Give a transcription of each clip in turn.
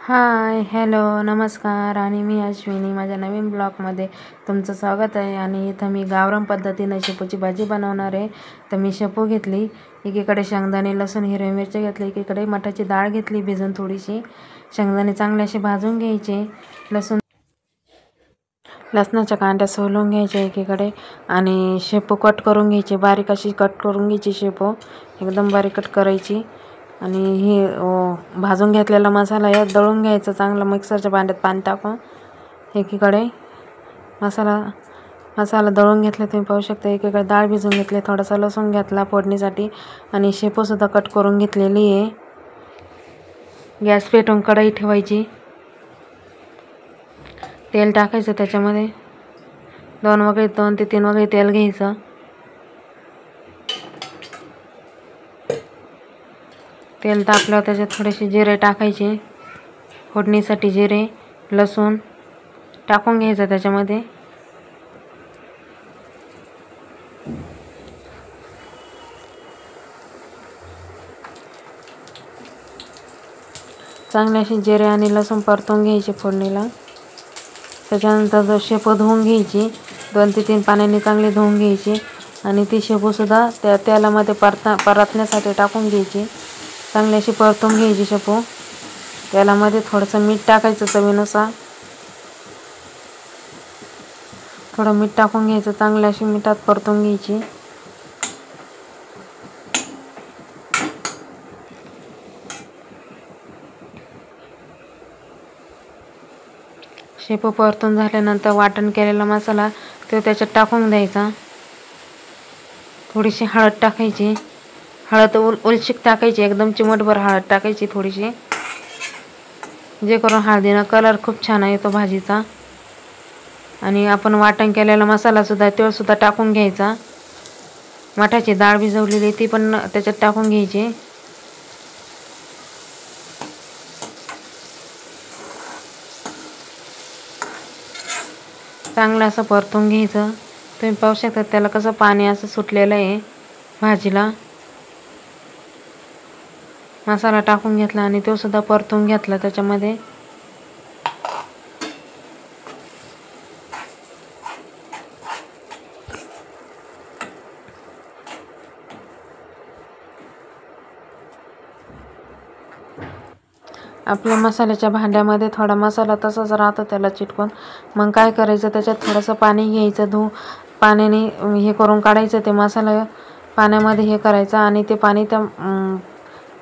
हाय, hello, नमस्कार आणि मी अश्विनी. माझ्या नवीन ब्लॉगमध्ये तुमचं स्वागत आहे. आणि इथं मी गावरान पद्धतीने शेपूची भाजी बनवणार आहे. तर मी शेपू घेतली, एकीकडे शेंगदाणे, लसूण, हिरवी मिरची घेतली, एकीकडे मठाची डाळ घेतली भिजून थोडीशी. शेंगदाणे चांगले असे भाजून घ्यायचे, लसणाच्या कांड्या सोलून घ्यायच्या एकीकडे, आणि शेपू कट करून घ्यायची, बारीक अशी कट करून घ्यायची शेपू, एकदम बारीक कट करायची. आणि ही भाजून घेतलेला मसाला यात दळून घ्यायचा चांगला, मिक्सरच्या भांड्यात पाणी टाकून. एकीकडे मसाला दळून घेतला, तुम्ही पाहू शकता. एकीकडे डाळ भिजून घेतली, थोडासा लसूण घेतला फोडणीसाठी, आणि शेपूसुद्धा कट करून घेतलेली आहे. गॅस पेटवून कढई ठेवायची, तेल टाकायचं, त्याच्यामध्ये 2 ते 3 वगैरे तेल घ्यायचं. तेल तापल्यावर त्याच्यात थोडेसे जिरे टाकायचे, फोडणीसाठी जिरे, लसूण टाकून घ्यायचं त्याच्यामध्ये. चांगले असे जिरे आणि लसूण परतून घ्यायचे फोडणीला. त्याच्यानंतर शेपू धुवून घ्यायची, 2 ते 3 पाण्याने चांगली धुवून घ्यायची, आणि ती शेपूसुद्धा त्या तेलामध्ये परतण्यासाठी टाकून घ्यायची. चांगली अशी परतून घ्यायची शेपू. तेलामध्ये थोडंसं मीठ टाकायचं चवीनुसार, थोडं मीठ टाकून घ्यायचं, चांगली अशी मिठात परतून घ्यायची. शेपू परतून झाल्यानंतर वाटण केलेला मसाला तो त्याच्यात टाकून द्यायचा. थोडीशी हळद टाकायची, हळद उलशिक टाकायची, एकदम चिमटभर हळद टाकायची थोडीशी, जे करून हळदीनं कलर खूप छान येतो भाजीचा. आणि आपण वाटण केलेला मसालासुद्धा तेलसुद्धा टाकून घ्यायचा. मठाची डाळ भिजवलेली ती पण त्याच्यात टाकून घ्यायची. चांगलं असं परतून घ्यायचं. तुम्ही पाहू शकता त्याला कसं पाणी असं सुटलेलं आहे भाजीला. मसाला टाकून घेतला आणि तो सुद्धा परतून घेतला त्याच्यामध्ये. आपल्या मसाल्याच्या भांड्यामध्ये थोडा मसाला तसाच राहतो त्याला चिटकून. मग काय करायचं, त्याच्यात थोडंसं पाणी घ्यायचं, पाण्याने हे करून काढायचं ते मसाला पाण्यामध्ये हे करायचं, आणि ते पाणी त्या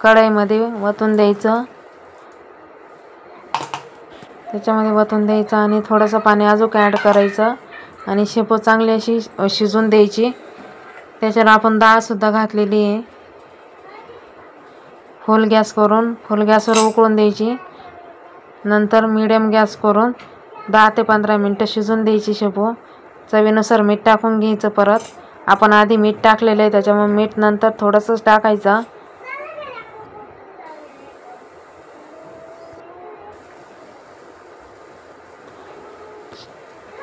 कढईमध्ये वतून द्यायचं, त्याच्यामध्ये वतून द्यायचं, आणि थोडंसं पाणी अजून ॲड करायचं, आणि शेपू चांगली अशी शिजून द्यायची. त्याच्यावर आपण डाळसुद्धा घातलेली आहे. फुल गॅसवर उकळून द्यायची. नंतर मिडियम गॅस करून 10 ते 15 मिनटं शिजून द्यायची शेपू. चवीनुसार मीठ टाकून घ्यायचं. परत आपण आधी मीठ टाकलेलं आहे, त्याच्यामुळे मीठ नंतर थोडंसंच टाकायचं.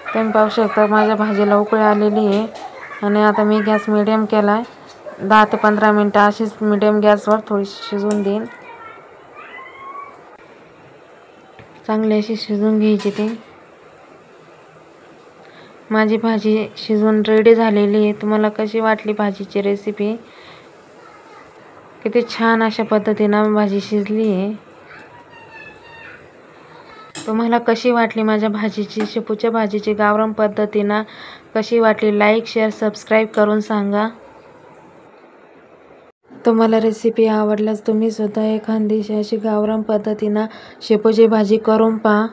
तुम्ही पाहू शकता माझ्या भाजीला उकळी आलेली आहे. आणि आता मी गॅस मिडियम केला आहे. 10 ते 15 मिनटं अशीच मिडियम गॅसवर थोडी शिजून देईन. चांगली अशी शिजून घ्यायची ती. माझी भाजी शिजून रेडी झालेली आहे. तुम्हाला कशी वाटली भाजीची रेसिपी? किती छान अशा पद्धतीनं भाजी शिजली आहे. तुम्हाला कशी वाटली माझ्या भाजीची, शेपूच्या भाजीची गावरान पद्धतीनं कशी वाटली? लाईक, शेअर, सबस्क्राईब करून सांगा. तुम्हाला रेसिपी आवडल्यास तुम्ही सुद्धा एखादी अशी गावरान पद्धतीनं शेपूची भाजी करून पहा.